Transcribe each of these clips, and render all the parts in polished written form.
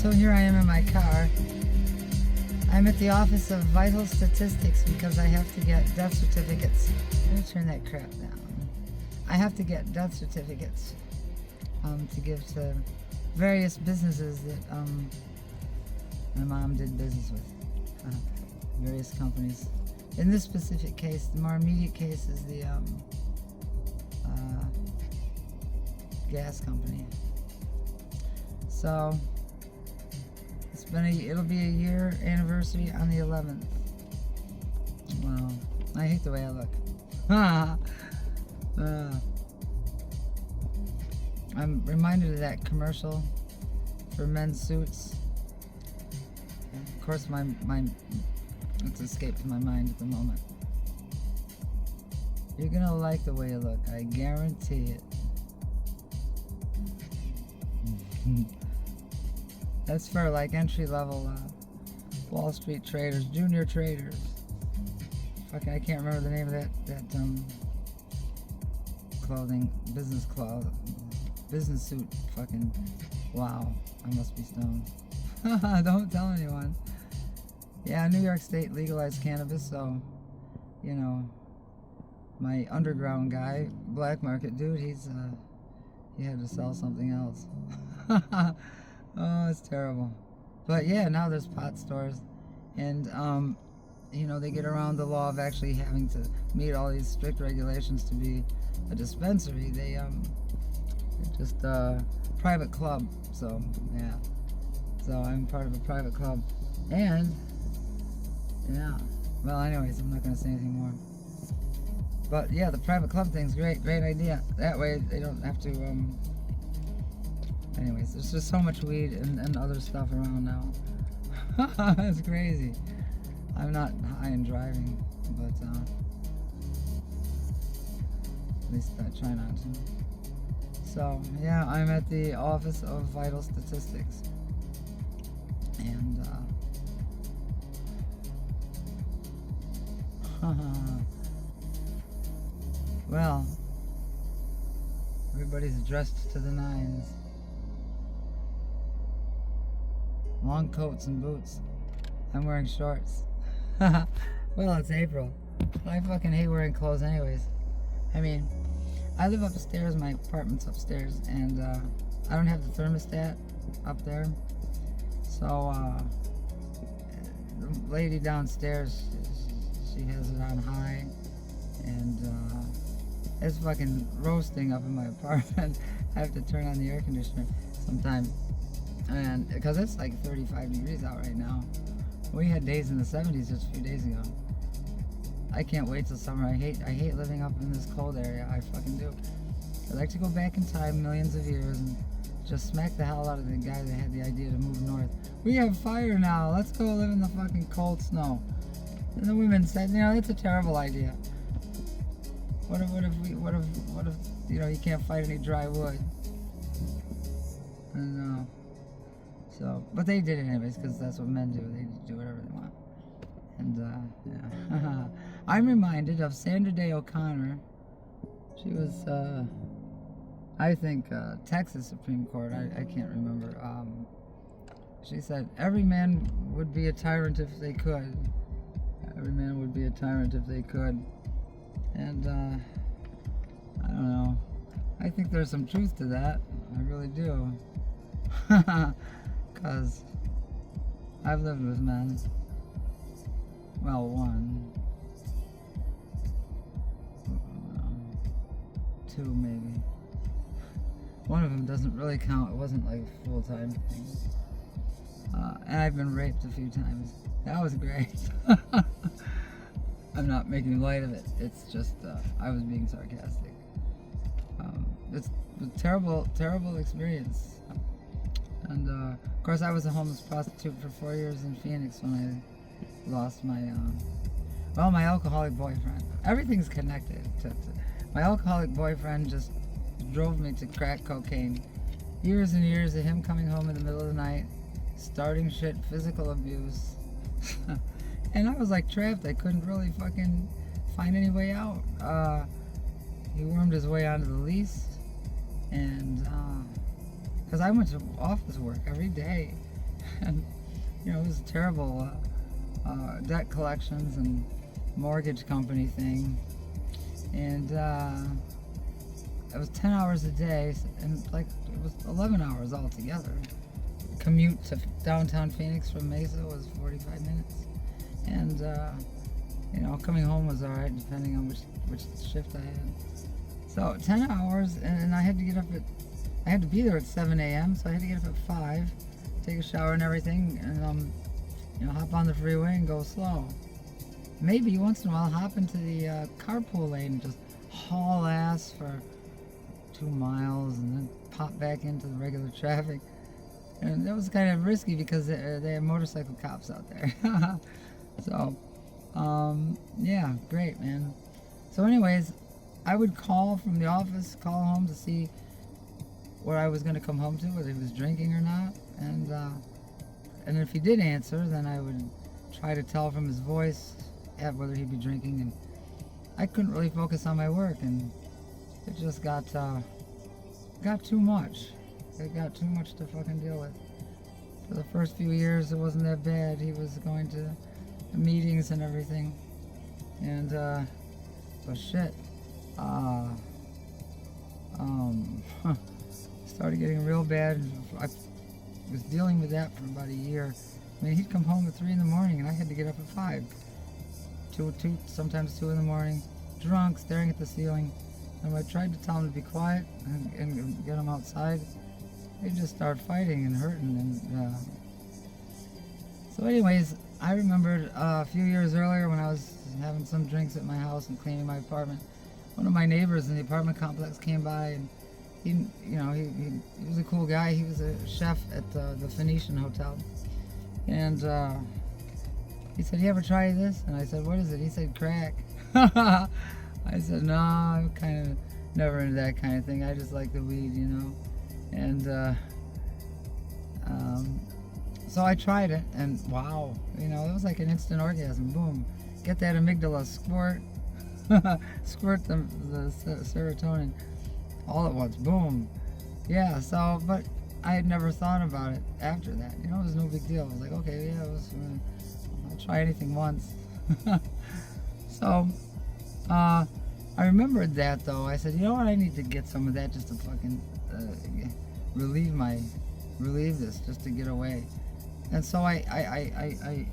So here I am in my car. I'm at the Office of Vital Statistics because I have to get death certificates. Let me turn that crap down. I have to get death certificates to give to various businesses that my mom did business with. Various companies. In this specific case, the more immediate case is the gas company. So it'll be a year anniversary on the 11th. Wow, I hate the way I look. I'm reminded of that commercial for men's suits. Of course, my it's escaped my mind at the moment. You're gonna like the way you look, I guarantee it. That's for like entry-level Wall Street traders, junior traders. Fucking, I can't remember the name of that clothing, business suit. Fucking, wow, I must be stoned. Don't tell anyone. Yeah, New York State legalized cannabis, so, you know, my underground guy, black market dude, he had to sell something else. Oh, it's terrible. But yeah, now there's pot stores, and you know, they get around the law of actually having to meet all these strict regulations to be a dispensary. They just private club. So yeah, so I'm part of a private club, and yeah. Well, anyways, I'm not gonna say anything more. But yeah, the private club thing's great idea. That way they don't have to anyways, there's just so much weed and other stuff around now. It's crazy. I'm not high in driving, but at least I try not to. So yeah, I'm at the Office of Vital Statistics, and well, everybody's dressed to the nines. Long coats and boots. I'm wearing shorts. Well, it's April. I fucking hate wearing clothes anyways. I mean, I live upstairs, my apartment's upstairs, and I don't have the thermostat up there. So, the lady downstairs, she has it on high, and it's fucking roasting up in my apartment. I have to turn on the air conditioner sometimes. And because it's like 35 degrees out right now. We had days in the 70s just a few days ago. I can't wait till summer. I hate living up in this cold area. I fucking do. I'd like to go back in time millions of years and just smack the hell out of the guy that had the idea to move north. We have fire now. Let's go live in the fucking cold snow. And the women said, you know, that's a terrible idea. What if you know, you can't fight any dry wood? And so, but they did it anyways, because that's what men do. They do whatever they want. And, yeah. I'm reminded of Sandra Day O'Connor. She was, I think, Texas Supreme Court. I can't remember. She said, every man would be a tyrant if they could. Every man would be a tyrant if they could. And, I don't know. I think there's some truth to that. I really do. Because I've lived with men. Well, one. Two, maybe. One of them doesn't really count. It wasn't like a full-time thing. And I've been raped a few times. That was great. I'm not making light of it. It's just, I was being sarcastic. It's a terrible, terrible experience. And, of course, I was a homeless prostitute for 4 years in Phoenix when I lost my, my alcoholic boyfriend. Everything's connected. My alcoholic boyfriend just drove me to crack cocaine. Years and years of him coming home in the middle of the night, starting shit, physical abuse. And I was like trapped. I couldn't really fucking find any way out. He wormed his way onto the lease, and because I went to office work every day, And, you know, it was a terrible debt collections and mortgage company thing. And it was 10 hours a day, and like it was 11 hours altogether. Commute to downtown Phoenix from Mesa was 45 minutes. And, you know, coming home was alright, depending on which shift I had. So 10 hours, and I had to get up I had to be there at 7 a.m., so I had to get up at 5, take a shower and everything, and, you know, hop on the freeway and go slow. Maybe once in a while hop into the carpool lane and just haul ass for 2 miles and then pop back into the regular traffic. And that was kind of risky because they have motorcycle cops out there. So, yeah, great, man. So anyways, I would call from the office, call home to see what I was going to come home to, whether he was drinking or not. And if he did answer, then I would try to tell from his voice whether he'd be drinking. And I couldn't really focus on my work, and it just got too much. It got too much to fucking deal with. For the first few years, it wasn't that bad. He was going to meetings and everything. And, but shit. Started getting real bad. I was dealing with that for about a year. I mean, he'd come home at 3 in the morning, and I had to get up at 5. Sometimes 2 in the morning, drunk, staring at the ceiling. And when I tried to tell him to be quiet and get him outside, they'd just start fighting and hurting. And so anyways, I remembered a few years earlier when I was having some drinks at my house and cleaning my apartment, one of my neighbors in the apartment complex came by, and he was a cool guy. He was a chef at the Phoenician Hotel. And he said, "You ever try this?" And I said, "What is it?" He said, "Crack." I said, "No, I'm kind of never into that kind of thing. I just like the weed, you know." And so I tried it, and wow, you know, it was like an instant orgasm. Boom, get that amygdala squirt, squirt the serotonin all at once. Boom, yeah. So, but I had never thought about it after that. You know, it was no big deal. I was like, okay, yeah, I'll try anything once. So, I remembered that though. I said, you know what? I need to get some of that just to fucking relieve this, just to get away. And so I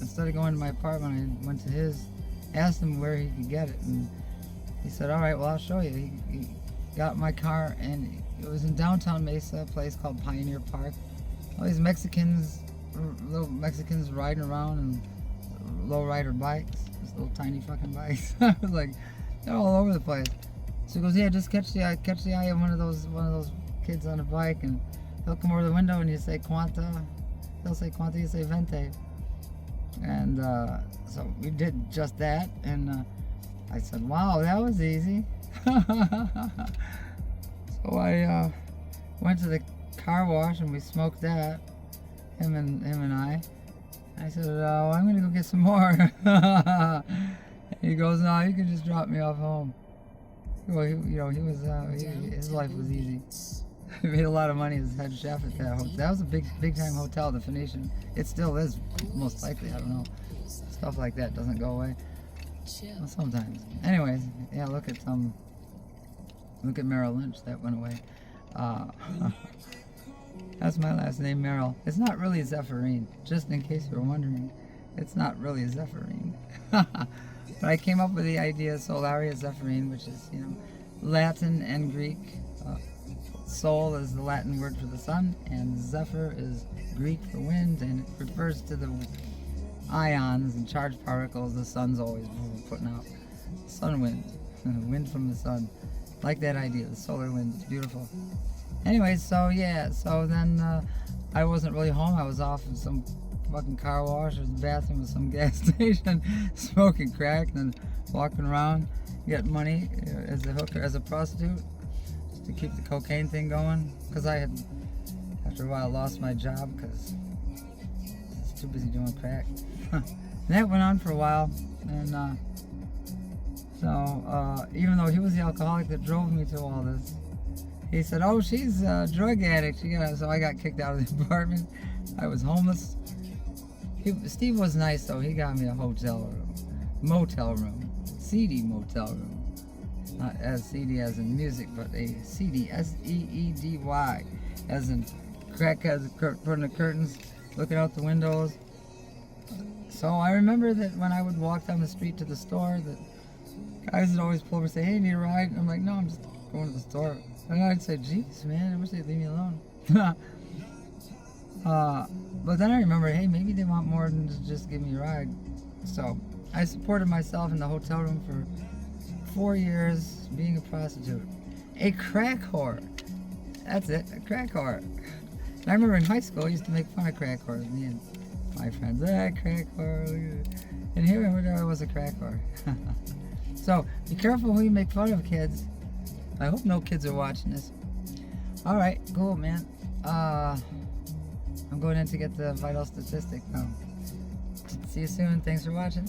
instead of going to my apartment, I went to his, asked him where he could get it, and he said, "All right, well, I'll show you." He got my car, and it was in downtown Mesa, a place called Pioneer Park. All these Mexicans, little Mexicans riding around in lowrider bikes, just little tiny fucking bikes. I was like, they're all over the place. So he goes, "Yeah, just catch the eye of one of those kids on a bike, and he'll come over the window and you say Quanta." He'll say Quanta, you say Vente. And so we did just that, and I said, "Wow, that was easy." So I went to the car wash and we smoked that, him and I. I said, "Well, I'm gonna go get some more." And he goes, "No, you can just drop me off home." Well, his life was easy. He made a lot of money as head chef at that hotel. That was a big time hotel, the Phoenician. It still is, most likely. I don't know. Stuff like that doesn't go away. Well, sometimes. Anyways, yeah. Look at Merrill Lynch. That went away. That's my last name, Merrill. It's not really Zephyrin. Just in case you were wondering, it's not really Zephyrin. But I came up with the idea Solaria Zephyrin, which is, you know, Latin and Greek. Sol is the Latin word for the sun, and Zephyr is Greek for wind, and it refers to the ions and charged particles the sun's always putting out. Sun wind, wind from the sun. Like that idea, the solar wind. It's beautiful. Anyway, so yeah, so then I wasn't really home. I was off in some fucking car wash or the bathroom at some gas station, smoking crack, and then walking around, getting money as a hooker, as a prostitute, to keep the cocaine thing going, because I had, after a while, lost my job because I was too busy doing crack. And that went on for a while, and so even though he was the alcoholic that drove me to all this, He said, "Oh, she's a drug addict." So I got kicked out of the apartment. I was homeless. Steve was nice though. He got me a motel room, seedy motel room. Not as seedy as in music, but a seedy, SEEDY, as in crackheads putting the curtains, looking out the windows. So I remember that when I would walk down the street to the store, that guys would always pull over and say, "Hey, need a ride?" I'm like, "No, I'm just going to the store." And I'd say, "Jeez, man, I wish they'd leave me alone." But then I remember, hey, maybe they want more than to just give me a ride. So I supported myself in the hotel room for 4 years, being a prostitute. A crack whore. That's it, a crack whore. And I remember in high school, I used to make fun of crack whores. Me and my friends, crack whore. And here I was a crack whore. So be careful who you make fun of, kids. I hope no kids are watching this. All right, cool, man. I'm going in to get the vital statistic now. See you soon. Thanks for watching.